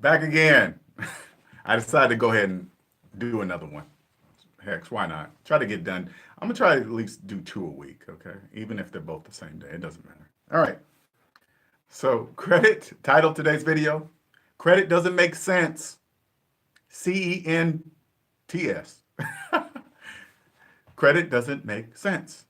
Back again. I decided to go ahead and do another one. Heck, why not? Try to get done. I'm gonna try to at least do two a week, okay? Even if they're both the same day, it doesn't matter. All right. So credit, title today's video, credit doesn't make sense. CENTS. Credit doesn't make sense.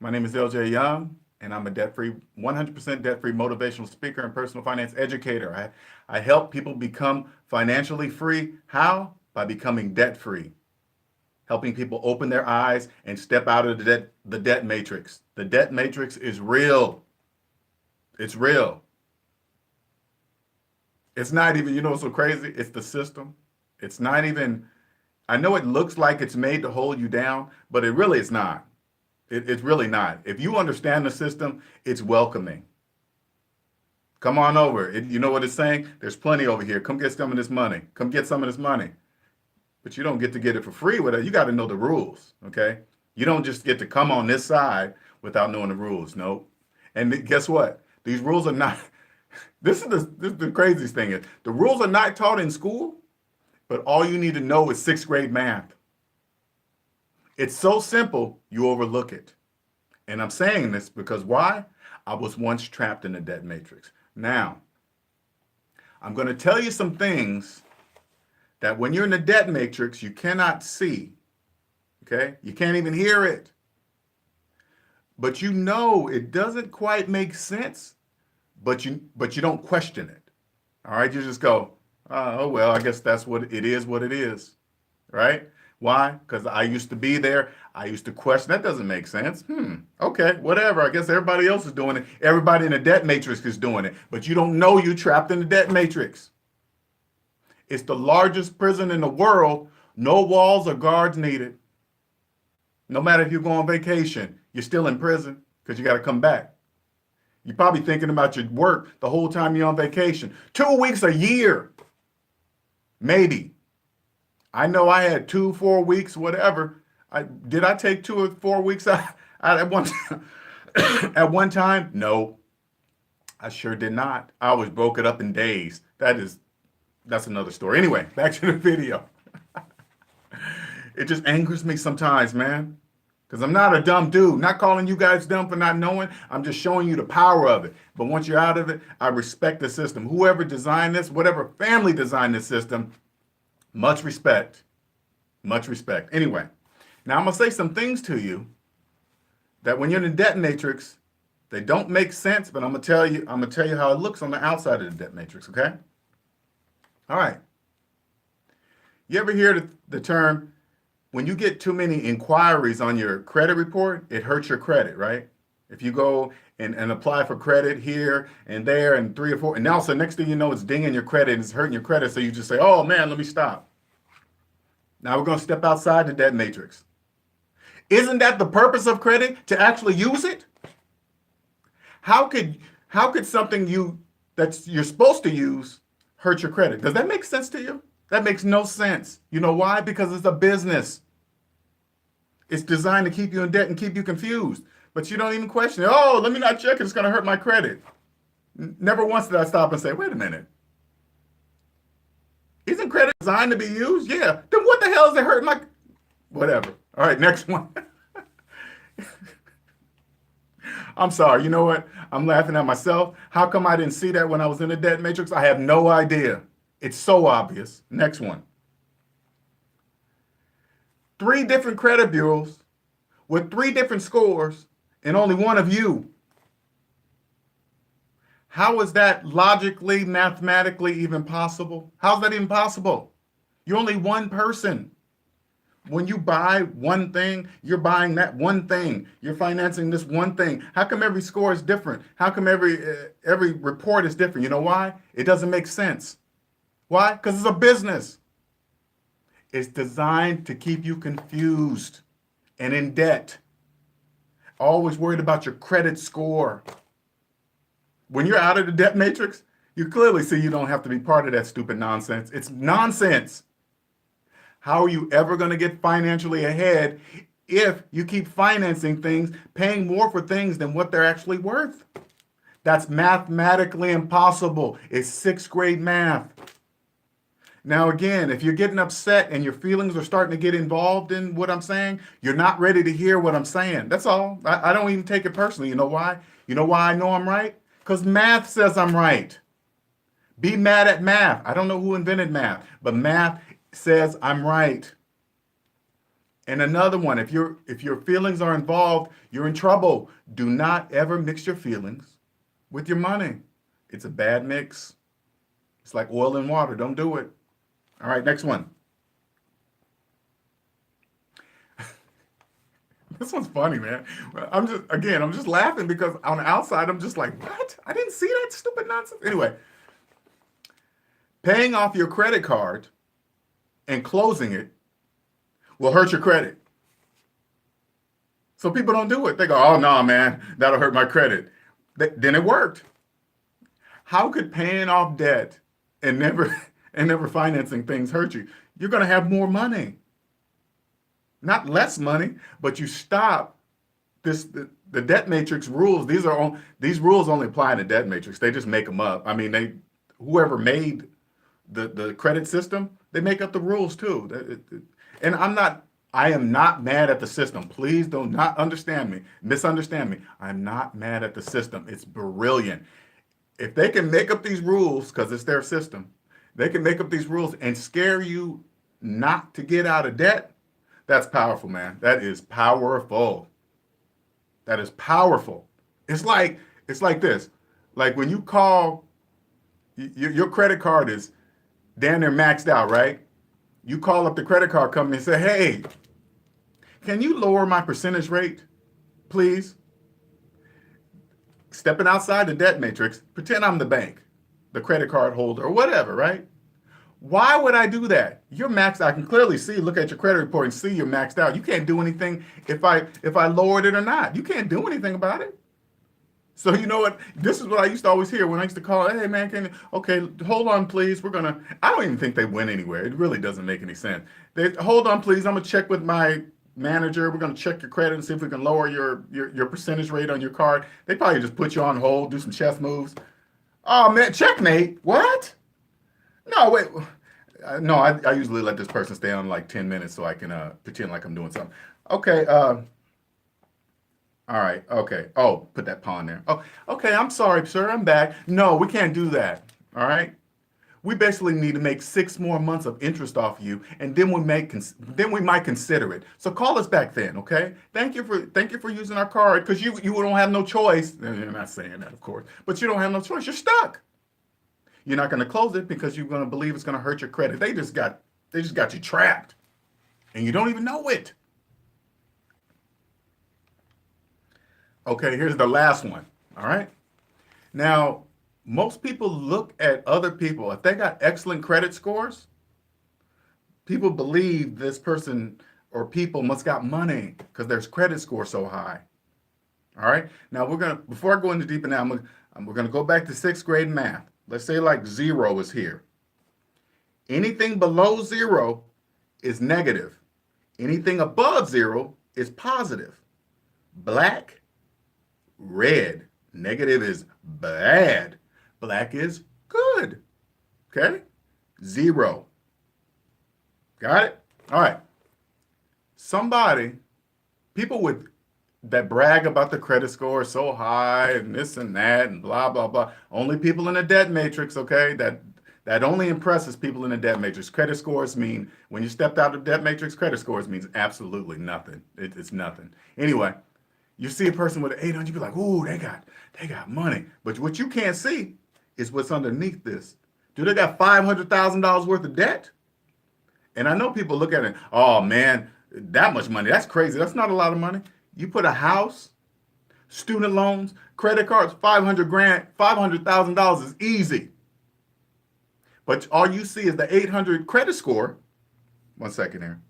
My name is LJ Young, and I'm a debt-free, 100% debt-free motivational speaker and personal finance educator. I help people become financially free. How? By becoming debt-free. Helping people open their eyes and step out of the debt matrix. The debt matrix is real. It's real. It's not even, you know what's so crazy? It's the system. It's not even, I know it looks like it's made to hold you down, but it really is not. It's really not. If you understand the system, it's welcoming. Come on over. You know what it's saying? There's plenty over here. Come get some of this money. Come get some of this money. But you don't get to get it for free with it. You got to know the rules, okay? You don't just get to come on this side without knowing the rules. No. And guess what? These rules are not, this is the craziest thing is, the rules are not taught in school, but all you need to know is sixth grade math. It's so simple, you overlook it. And I'm saying this because why? I was once trapped in the debt matrix. Now, I'm going to tell you some things that when you're in the debt matrix, you cannot see. Okay? You can't even hear it. But you know it doesn't quite make sense, but you don't question it. All right? You just go, oh, well, I guess that's what it is. Right? Why? Because I used to be there. I used to question. That doesn't make sense. Okay, whatever. I guess everybody else is doing it. Everybody in the debt matrix is doing it. But you don't know you're trapped in the debt matrix. It's the largest prison in the world. No walls or guards needed. No matter if you go on vacation, you're still in prison because you got to come back. You're probably thinking about your work the whole time you're on vacation. 2 weeks a year. Maybe. I know I had 2, 4 weeks, whatever. Did I take 2 or 4 weeks out at one at one time? No, I sure did not. I always broke it up in days. That's another story. Anyway, back to the video. It just angers me sometimes, man. Because I'm not a dumb dude. Not calling you guys dumb for not knowing. I'm just showing you the power of it. But once you're out of it, I respect the system. Whoever designed this, whatever family designed this system, much respect. Much respect. Anyway, now I'm going to say some things to you that when you're in the debt matrix, they don't make sense, but I'm going to tell you how it looks on the outside of the debt matrix, okay? All right. You ever hear the term, when you get too many inquiries on your credit report, it hurts your credit, right? If you go and apply for credit here and there and 3 or 4, and now so next thing you know, it's dinging your credit and it's hurting your credit. So you just say, oh man, let me stop. Now we're going to step outside the debt matrix. Isn't that the purpose of credit? To actually use it? How could something that you're supposed to use hurt your credit? Does that make sense to you? That makes no sense. You know why? Because it's a business. It's designed to keep you in debt and keep you confused. But you don't even question it. Oh, let me not check it. It's going to hurt my credit. Never once did I stop and say, wait a minute. Isn't credit designed to be used? Yeah. Then what the hell is it hurting my... Whatever. All right, next one. I'm sorry. You know what? I'm laughing at myself. How come I didn't see that when I was in the debt matrix? I have no idea. It's so obvious. Next one. 3 different credit bureaus with 3 different scores and only one of you. How is that logically, mathematically even possible? How's that even possible? You're only one person. When you buy one thing, you're buying that one thing. You're financing this one thing. How come every score is different? How come every report is different? You know why? It doesn't make sense. Why? Because it's a business. It's designed to keep you confused and in debt. Always worried about your credit score. When you're out of the debt matrix, you clearly see you don't have to be part of that stupid nonsense. It's nonsense. How are you ever going to get financially ahead if you keep financing things, paying more for things than what they're actually worth? That's mathematically impossible. It's sixth grade math. Now, again, if you're getting upset and your feelings are starting to get involved in what I'm saying, you're not ready to hear what I'm saying. That's all. I don't even take it personally. You know why? You know why I know I'm right? Because math says I'm right. Be mad at math. I don't know who invented math, but math says I'm right. And another one, if your feelings are involved, you're in trouble. Do not ever mix your feelings with your money. It's a bad mix. It's like oil and water. Don't do it. All right, next one. This one's funny, man. I'm just laughing because on the outside, I'm just like, what? I didn't see that stupid nonsense. Anyway, paying off your credit card and closing it will hurt your credit. So people don't do it. They go, oh, no, man, that'll hurt my credit. Then it worked. How could paying off debt and never and never financing things hurt you? You're going to have more money. Not less money, but you stop the debt matrix rules. These rules only apply to debt matrix. They just make them up. I mean, whoever made the credit system, they make up the rules too. And I am not mad at the system. Please do not misunderstand me. I'm not mad at the system. It's brilliant. If they can make up these rules, because it's their system, they can make up these rules and scare you not to get out of debt. That's powerful, man. That is powerful. That is powerful. It's like this. Like when you call, your credit card is damn near maxed out, right? You call up the credit card company and say, hey, can you lower my percentage rate, please? Stepping outside the debt matrix, pretend I'm the bank, the credit card holder, or whatever, right? Why would I do that? You're maxed out. I can clearly see, look at your credit report and see you're maxed out. You can't do anything if I lowered it or not. You can't do anything about it. So you know what? This is what I used to always hear when I used to call, hey man, okay, hold on please. I don't even think they went anywhere. It really doesn't make any sense. Hold on please, I'm gonna check with my manager. We're gonna check your credit and see if we can lower your percentage rate on your card. They probably just put you on hold, do some chess moves. Oh man, checkmate. What? No, wait. No, I usually let this person stay on like 10 minutes so I can pretend like I'm doing something. Okay. All right. Okay. Oh, put that pawn there. Oh, okay. I'm sorry, sir. I'm back. No, we can't do that. All right. We basically need to make 6 more months of interest off you, and then we might consider it. So call us back then, okay? Thank you for using our card because you don't have no choice. You're not saying that, of course, but you don't have no choice. You're stuck. You're not going to close it because you're going to believe it's going to hurt your credit. They just got you trapped, and you don't even know it. Okay, here's the last one. All right. Now, most people look at other people. If they got excellent credit scores, people believe this person or people must got money because their credit score so high. All right. Now before I go into deeper now, we're gonna go back to 6th grade math. Let's say like 0 is here. Anything below 0 is negative. Anything above 0 is positive. Black, red. Negative is bad. Black is good. Okay? 0. Got it? All right. People that brag about the credit score so high and this and that and blah, blah, blah. Only people in the debt matrix, okay? That only impresses people in the debt matrix. Credit scores mean, when you stepped out of the debt matrix, credit scores means absolutely nothing. It's nothing. Anyway, you see a person with an 800, you be like, ooh, they got money. But what you can't see is what's underneath this. Do they got $500,000 worth of debt? And I know people look at it, oh man, that much money, that's crazy. That's not a lot of money. You put a house, student loans, credit cards, $500,000 is easy. But all you see is the 800 credit score. One second here.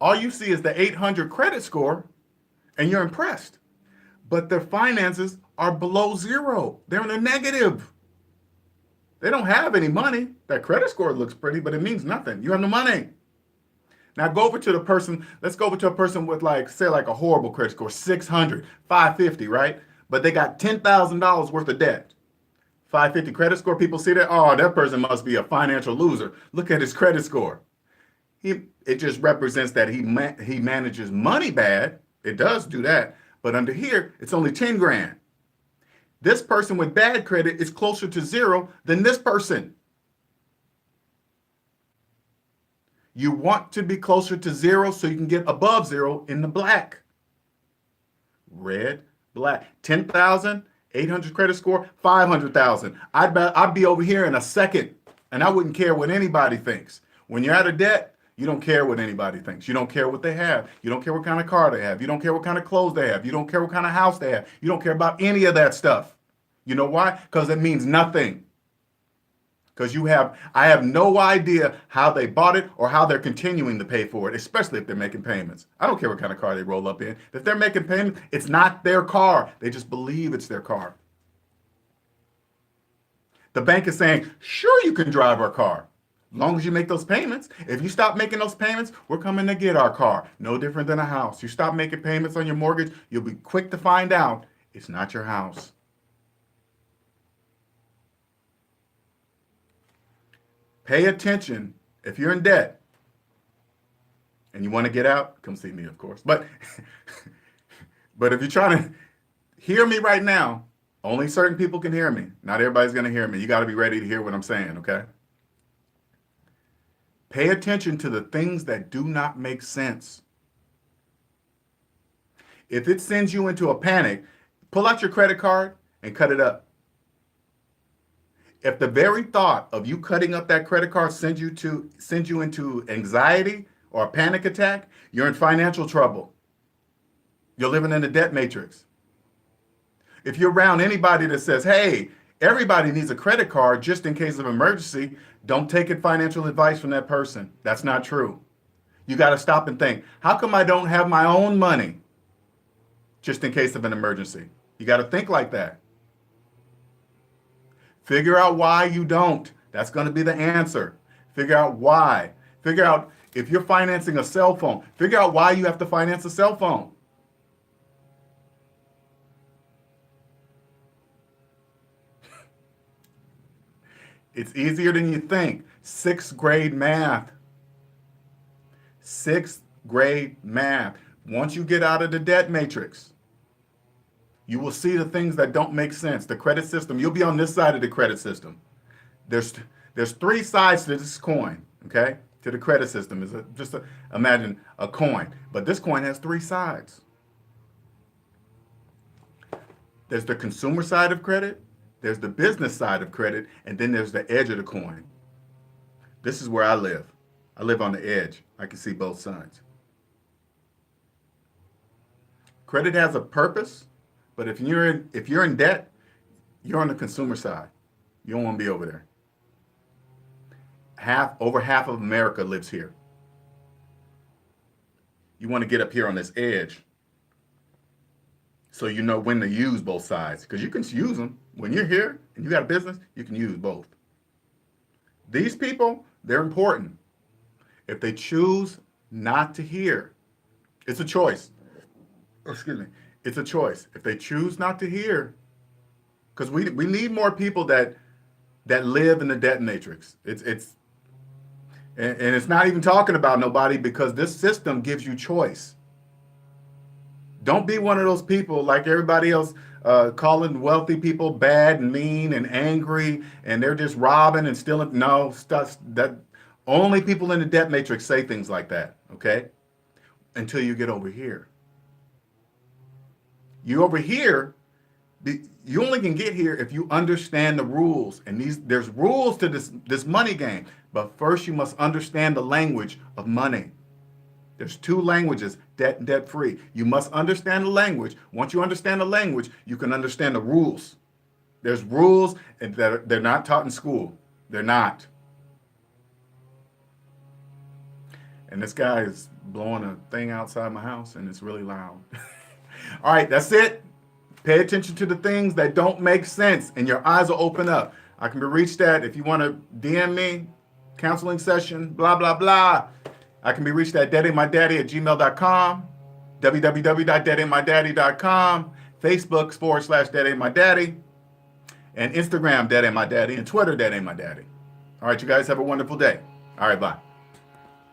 All you see is the 800 credit score and you're impressed. But their finances are below 0. They're in a negative. They don't have any money. That credit score looks pretty, but it means nothing. You have no money. Now go over to the person, let's go over to a person with like, say like a horrible credit score, 600, 550, right? But they got $10,000 worth of debt. 550 credit score, people see that, oh, that person must be a financial loser. Look at his credit score. It just represents that he manages money bad. It does do that. But under here, it's only 10 grand. This person with bad credit is closer to zero than this person. You want to be closer to zero so you can get above zero in the black. Red, black. 10,000, 800 credit score, 500,000. I'd be over here in a second, and I wouldn't care what anybody thinks. When you're out of debt, you don't care what anybody thinks. You don't care what they have. You don't care what kind of car they have. You don't care what kind of clothes they have. You don't care what kind of house they have. You don't care about any of that stuff. You know why? Because it means nothing. Because I have no idea how they bought it or how they're continuing to pay for it, especially if they're making payments. I don't care what kind of car they roll up in. If they're making payments, it's not their car. They just believe it's their car. The bank is saying, sure, you can drive our car. As long as you make those payments. If you stop making those payments, we're coming to get our car. No different than a house. You stop making payments on your mortgage, you'll be quick to find out it's not your house. Pay attention. If you're in debt and you want to get out, come see me, of course. But if you're trying to hear me right now, only certain people can hear me. Not everybody's going to hear me. You got to be ready to hear what I'm saying, okay? Pay attention to the things that do not make sense. If it sends you into a panic, pull out your credit card and cut it up. If the very thought of you cutting up that credit card sends you into anxiety or a panic attack, you're in financial trouble. You're living in the debt matrix. If you're around anybody that says, hey, everybody needs a credit card just in case of emergency, don't take financial advice from that person. That's not true. You got to stop and think, how come I don't have my own money just in case of an emergency? You got to think like that. Figure out why you don't. That's going to be the answer. Figure out why. Figure out if you're financing a cell phone, figure out why you have to finance a cell phone. It's easier than you think. 6th grade math. 6th grade math. Once you get out of the debt matrix, you will see the things that don't make sense. The credit system, you'll be on this side of the credit system. There's 3 sides to this coin, okay? To the credit system. Imagine a coin. But this coin has 3 sides. There's the consumer side of credit, there's the business side of credit, and then there's the edge of the coin. This is where I live. I live on the edge. I can see both sides. Credit has a purpose, but if you're in debt, you're on the consumer side. You don't want to be over there. Over half of America lives here. You want to get up here on this edge so you know when to use both sides, because you can use them. When you're here and you got a business, you can use both. These people, they're important. If they choose not to hear, it's a choice. Excuse me. It's a choice. If they choose not to hear, because we need more people that live in the debt matrix. And it's not even talking about nobody, because this system gives you choice. Don't be one of those people like everybody else calling wealthy people bad and mean and angry, and they're just robbing and stealing. No, stuff that only people in the debt matrix say things like that, okay? Until you get over here. You over here, you only can get here if you understand the rules. And there's rules to this money game. But first you must understand the language of money. There's 2 languages, debt and debt-free. You must understand the language. Once you understand the language, you can understand the rules. There's rules that they're not taught in school. They're not. And this guy is blowing a thing outside my house, and it's really loud. All right, that's it. Pay attention to the things that don't make sense, and your eyes will open up. I can be reached at, if you want to DM me, counseling session, blah, blah, blah. I can be reached at deadaintmydaddy@gmail.com, www.deadaintmydaddy.com, Facebook/deadaintmydaddy, and Instagram, Dead Ain't My Daddy, and Twitter, Dead Ain't My Daddy. All right, you guys have a wonderful day. All right, bye.